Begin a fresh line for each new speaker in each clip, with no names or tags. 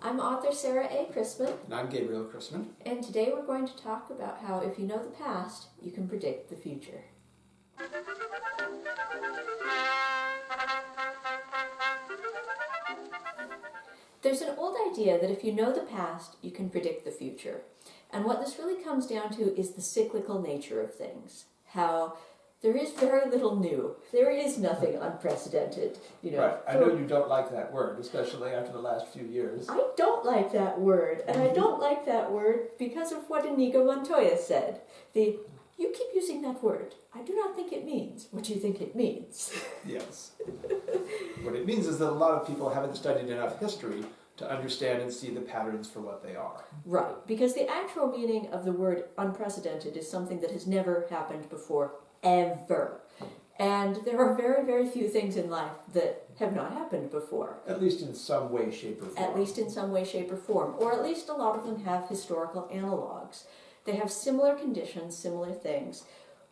I'm author Sarah A. Chrisman,
And I'm Gabriel Chrisman.
and today we're going to talk about how if you know the past, you can predict the future. There's an old idea that if you know the past, you can predict the future. And what this really comes down to is the cyclical nature of things. How there is very little new. There is nothing unprecedented.
Right. I know you don't like that word, especially after the last few years.
I don't like that word, and I don't like that word because of what Inigo Montoya said. You keep using that word. I do not think it means what you think it means.
Yes. What it means is that a lot of people haven't studied enough history to understand and see the patterns for what they are.
Right, because the actual meaning of the word unprecedented is something that has never happened before, ever. And there are very, very few things in life that have not happened before.
At least in some way, shape, or form.
At least in some way, shape, or form. Or at least a lot of them have historical analogs. They have similar conditions, similar things.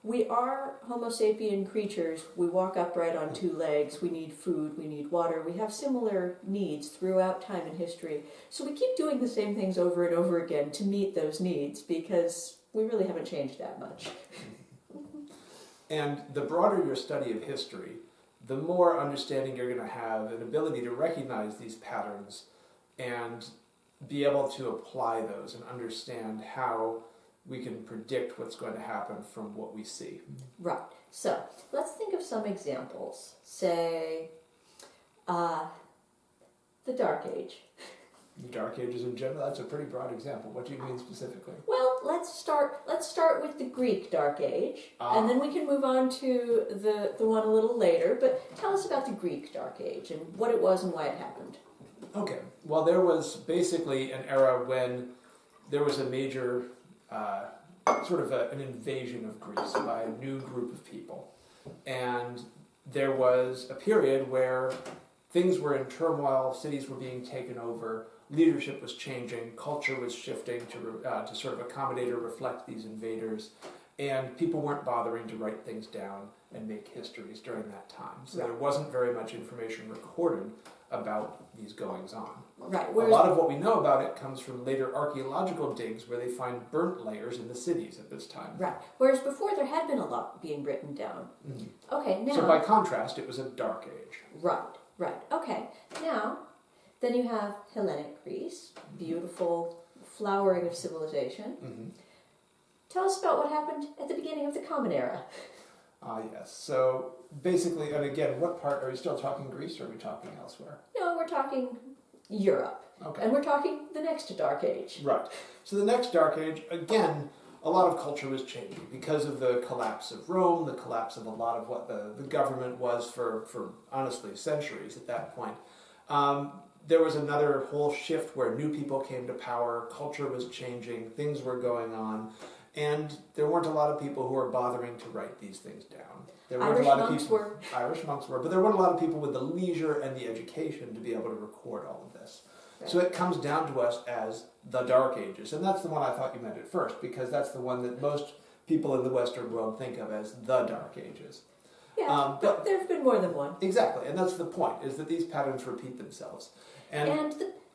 We are Homo sapien creatures. We walk upright on two legs. We need food. We need water. We have similar needs throughout time and history. So we keep doing the same things over and over again to meet those needs because we really haven't changed that much.
And the broader your study of history, the more understanding you're going to have, an ability to recognize these patterns and be able to apply those and understand how we can predict what's going to happen from what we see.
Right. So let's think of some examples. Say, the Dark Age.
The Dark Ages in general, that's a pretty broad example. What do you mean specifically?
Well, let's start with the Greek Dark Age, and then we can move on to the one a little later. But tell us about the Greek Dark Age and what it was and why it happened.
Okay. Well, there was basically an era when there was a major an invasion of Greece by a new group of people. And there was a period where things were in turmoil, cities were being taken over, leadership was changing, culture was shifting to sort of accommodate or reflect these invaders, and people weren't bothering to write things down and make histories during that time. So there wasn't very much information recorded about these goings-on.
Right.
A lot of what we know about it comes from later archaeological digs where they find burnt layers in the cities at this time.
Right. Whereas before there had been a lot being written down. Mm-hmm. Okay, now...
So by contrast, it was a dark age.
Right. Okay. Now, then you have Hellenic Greece, beautiful flowering of civilization. Mm-hmm. Tell us about what happened at the beginning of the Common Era.
Yes. So basically, and again, what part, are we still talking Greece or are we talking elsewhere?
No, we're talking Europe. Okay. And we're talking the next Dark Age.
Right. So the next Dark Age, again, a lot of culture was changing because of the collapse of Rome, the collapse of a lot of what the government was for honestly centuries at that point. There was another whole shift where new people came to power, culture was changing, things were going on, and there weren't a lot of people who were bothering to write these things down. There weren't
Irish
a lot of
monks
people,
were.
Irish monks were, but there weren't a lot of people with the leisure and the education to be able to record all of this. Right. So it comes down to us as the Dark Ages, and that's the one I thought you meant at first, because that's the one that most people in the Western world think of as the Dark Ages.
Yeah, but there have been more than one.
Exactly, and that's the point, is that these patterns repeat themselves.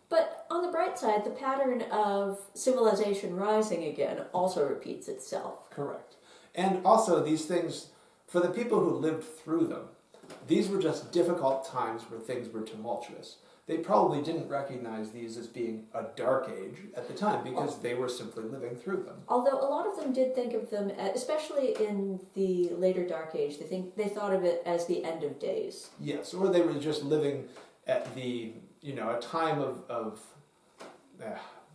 But on the bright side, the pattern of civilization rising again also repeats itself.
Correct. And also these things, for the people who lived through them, these were just difficult times where things were tumultuous. They probably didn't recognize these as being a dark age at the time because they were simply living through them.
Although a lot of them did think of them, especially in the later Dark Age, they thought of it as the end of days.
Yes, or they were just living at a time of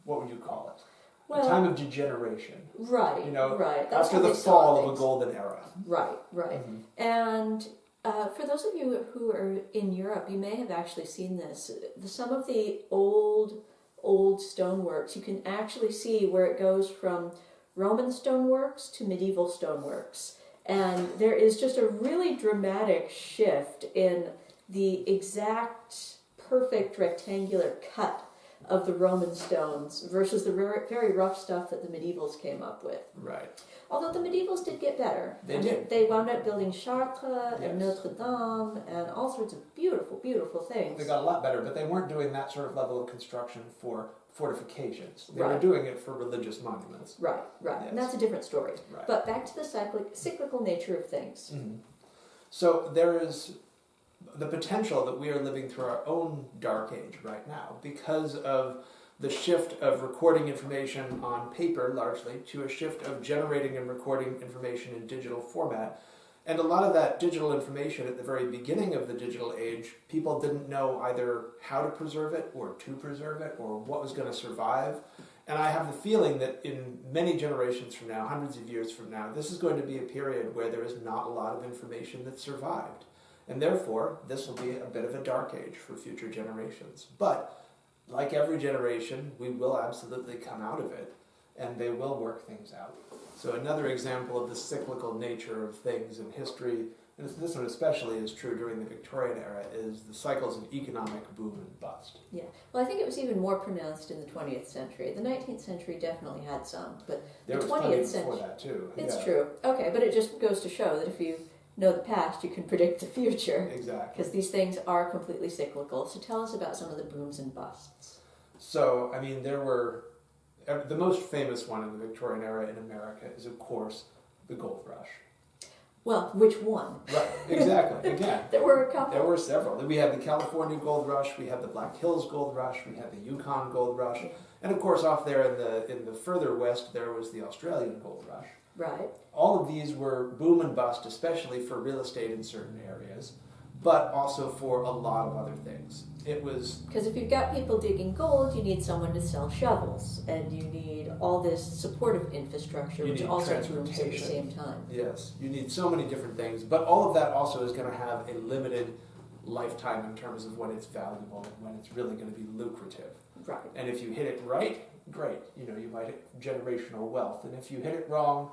what would you call it? Well, a time of degeneration.
Right, right.
That's after the fall of a golden era.
Right. Mm-hmm. And for those of you who are in Europe, you may have actually seen this. Some of the old stoneworks, you can actually see where it goes from Roman stoneworks to medieval stoneworks. And there is just a really dramatic shift in the exact perfect rectangular cut of the Roman stones versus the very rough stuff that the medievals came up with.
Right.
Although the medievals did get better.
They did.
They wound up building Chartres and
Yes.
Notre Dame and all sorts of beautiful, beautiful things.
They got a lot better, but they weren't doing that sort of level of construction for fortifications. They were
Right.
doing it for religious monuments.
Right, right.
Yes.
And that's a different story.
Right.
But back to the cyclical nature of things.
Mhm. So there is the potential that we are living through our own dark age right now because of the shift of recording information on paper largely to a shift of generating and recording information in digital format. And a lot of that digital information at the very beginning of the digital age, people didn't know either how to preserve it or to preserve it or what was going to survive. And I have the feeling that in many generations from now, hundreds of years from now, this is going to be a period where there is not a lot of information that survived. And therefore, this will be a bit of a dark age for future generations. But like every generation, we will absolutely come out of it, and they will work things out. So another example of the cyclical nature of things in history, and this one especially is true during the Victorian era, is the cycles of economic boom and bust.
Yeah. Well, I think it was even more pronounced in the 20th century. The 19th century definitely had some, but
There
the
was plenty
20th
before
century.
that too.
It's
Yeah.
true. Okay, but it just goes to show that if you know the past, you can predict the future.
Exactly.
Because these things are completely cyclical. So tell us about some of the booms and busts.
So, I mean, there were, the most famous one in the Victorian era in America is, of course, the gold rush.
Well, which one?
Right, exactly. Again,
There were a couple.
there were several. We had the California gold rush, we had the Black Hills gold rush, we had the Yukon gold rush, and of course off there in the further west there was the Australian gold rush.
Right.
All of these were boom and bust, especially for real estate in certain areas, but also for a lot of other things. It was
Because if you've got people digging gold, you need someone to sell shovels, and you need all this supportive infrastructure,
You
which
need
also booms at the
transportation.
same time.
Yes, you need so many different things, but all of that also is going to have a limited lifetime in terms of when it's valuable and when it's really going to be lucrative.
Right.
And if you hit it right, great. You know, you might hit generational wealth. And if you hit it wrong,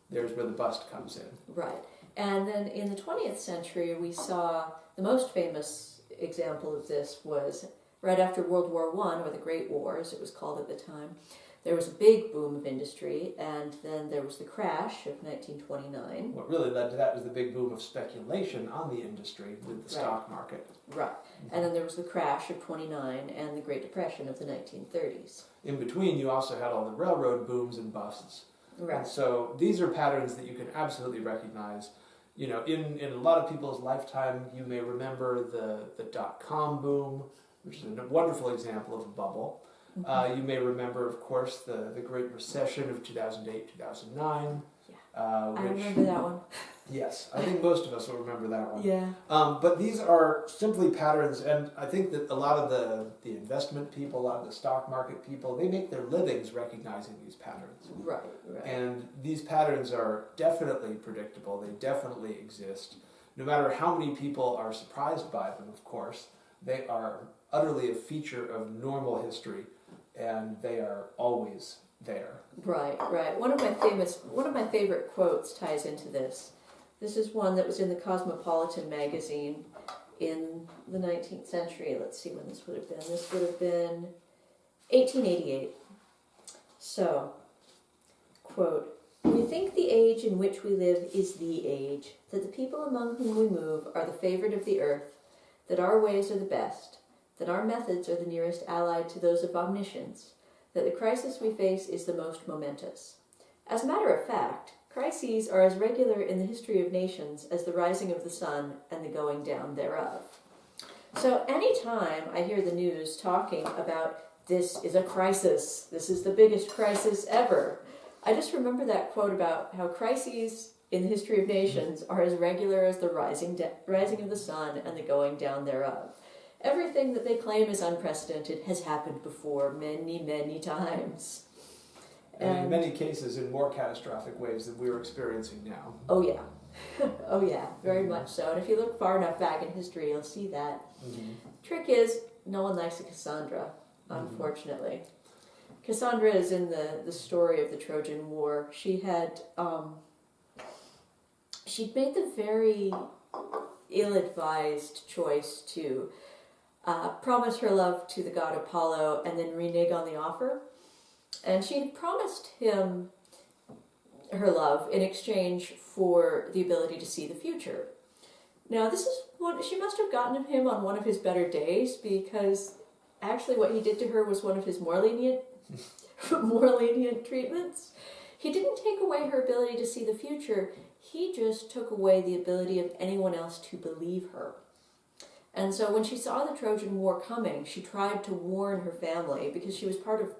there's where the bust comes in.
Right. And then in the 20th century, we saw the most famous example of this was right after World War I, or the Great Wars, it was called at the time. There was a big boom of industry, and then there was the crash of 1929.
What really led to that was the big boom of speculation on the industry with the
Right.
stock market.
Right. And then there was the crash of 29 and the Great Depression of the 1930s.
In between, you also had all the railroad booms and busts.
Right.
And so these are patterns that you can absolutely recognize. You know, in a lot of people's lifetime, you may remember the dot-com boom, which is a wonderful example of a bubble. You may remember, of course, the Great Recession of 2008, 2009.
Yeah.
Which,
I remember that one.
Yes, I think most of us will remember that one.
Yeah.
But these are simply patterns, and I think that a lot of the investment people, a lot of the stock market people, they make their livings recognizing these patterns.
Right, right.
And these patterns are definitely predictable, they definitely exist. No matter how many people are surprised by them, of course, they are utterly a feature of normal history, and they are always there.
Right, right. One of my favorite quotes ties into this. This is one that was in the Cosmopolitan magazine in the 19th century. Let's see when this would have been. This would have been 1888. So, quote, "We think the age in which we live is the age, that the people among whom we move are the favored of the earth, that our ways are the best, that our methods are the nearest allied to those of omniscience, that the crisis we face is the most momentous. As a matter of fact, crises are as regular in the history of nations as the rising of the sun and the going down thereof." So anytime I hear the news talking about this is a crisis, this is the biggest crisis ever, I just remember that quote about how crises in the history of nations are as regular as the rising of the sun and the going down thereof. Everything that they claim is unprecedented has happened before many, many times.
And in many cases, in more catastrophic ways than we're experiencing now.
Oh yeah. Oh yeah, very much so. And if you look far enough back in history, you'll see that. Trick is, no one likes a Cassandra, unfortunately. Cassandra is in the story of the Trojan War. She'd made the very ill-advised choice to promise her love to the god Apollo and then renege on the offer. And she had promised him her love in exchange for the ability to see the future. Now, this is what she must have gotten him on one of his better days, because actually what he did to her was one of his more lenient treatments. He didn't take away her ability to see the future, he just took away the ability of anyone else to believe her. And so when she saw the Trojan War coming, she tried to warn her family, because she was part of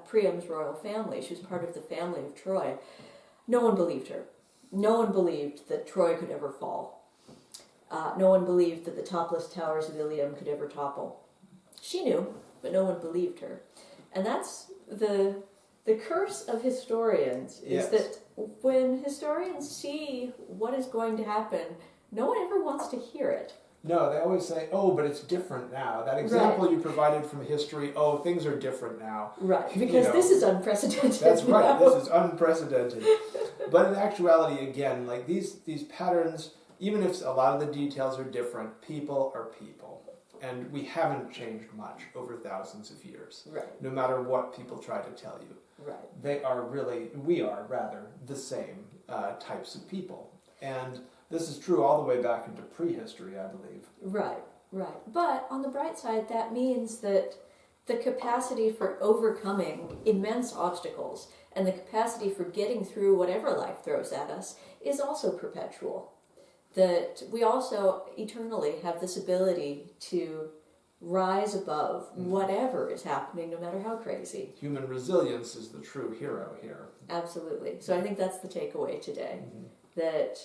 Priam's royal family. She was part of the family of Troy. No one believed her. No one believed that Troy could ever fall. No one believed that the topless towers of Ilium could ever topple. She knew, but no one believed her. And that's the curse of historians, is that when historians see what is going to happen, no one ever wants to hear it.
No, they always say, oh, but it's different now. That example you provided from history, oh, things are different now.
Right, because this is unprecedented.
That's right, this is unprecedented. But in actuality, again, like these patterns, even if a lot of the details are different, people are people. And we haven't changed much over thousands of years.
Right.
No matter what people try to tell you.
Right.
We are the same types of people. And this is true all the way back into prehistory, I believe.
Right, right. But on the bright side, that means that the capacity for overcoming immense obstacles and the capacity for getting through whatever life throws at us is also perpetual. That we also eternally have this ability to rise above whatever is happening, no matter how crazy.
Human resilience is the true hero here.
Absolutely. So I think that's the takeaway today. That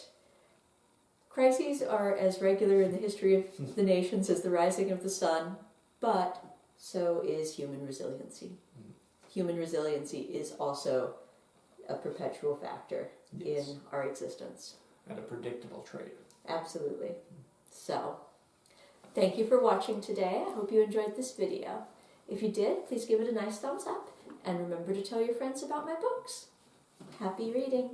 crises are as regular in the history of the nations as the rising of the sun, but so is human resiliency. Human resiliency is also a perpetual factor in our existence.
And a predictable trait.
Absolutely. So, thank you for watching today. I hope you enjoyed this video. If you did, please give it a nice thumbs up, and remember to tell your friends about my books. Happy reading!